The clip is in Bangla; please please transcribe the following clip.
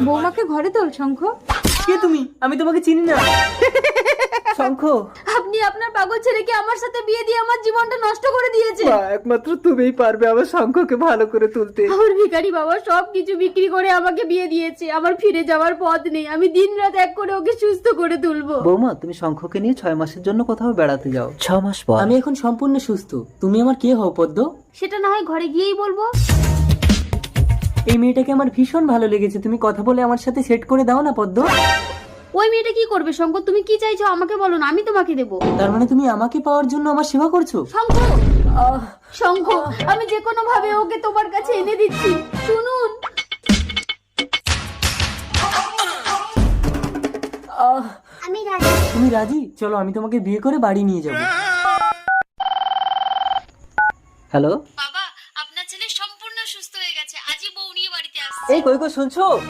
বৌমাকে ঘরে তোল শঙ্খ। কে তুমি? আমি তোমাকে চিনি না। শঙ্খ, আপনি আপনার পাগল ছেলেকে আমার সাথে বিয়ে দিয়ে আমার জীবনটা নষ্ট করে দিয়েছে। মা, একমাত্র তুমিই পারবে আমার শঙ্খকে ভালো করে তুলতে। আমার ভিখারি বাবা সব কিছু বিক্রি করে আমাকে বিয়ে দিয়েছে। আমার ফিরে যাওয়ার পথ নেই। আমি দিন রাত এক করে ওকে সুস্থ করে তুলবো। বৌমা, তুমি শঙ্খকে নিয়ে 6 মাসের জন্য কোথাও বেড়াতে যাও। 6 মাস পর আমি এখন সম্পূর্ণ সুস্থ। তুমি আমার কে হও পদ্ম? সেটা না হয় ঘরে গিয়েই বলবো। এই মেয়েটাকে আমার ভীষণ ভালো লেগেছে, তুমি কথা বলে আমার সাথে সেট করে দাও না পদ্ম। ওই মেয়েটা কি করবে শঙ্কর? তুমি কি চাইছো আমাকে বলো না, আমি তোমাকে দেবো। তার মানে তুমি আমাকে পাওয়ার জন্য আমার সেবা করছো? শঙ্খ, শঙ্খ, আমি যে কোনো ভাবে ওকে তোমার কাছে এনে দিচ্ছি। শুনুন, তুমি রাজি? চলো আমি তোমাকে বিয়ে করে বাড়ি নিয়ে যাব। হ্যালো, বাবা আপনার ছেলে সম্পূর্ণ সুস্থ হয়ে গেছে। আজই বউ নিয়ে বাড়িতে আসছে। এই কই কই শুনছো?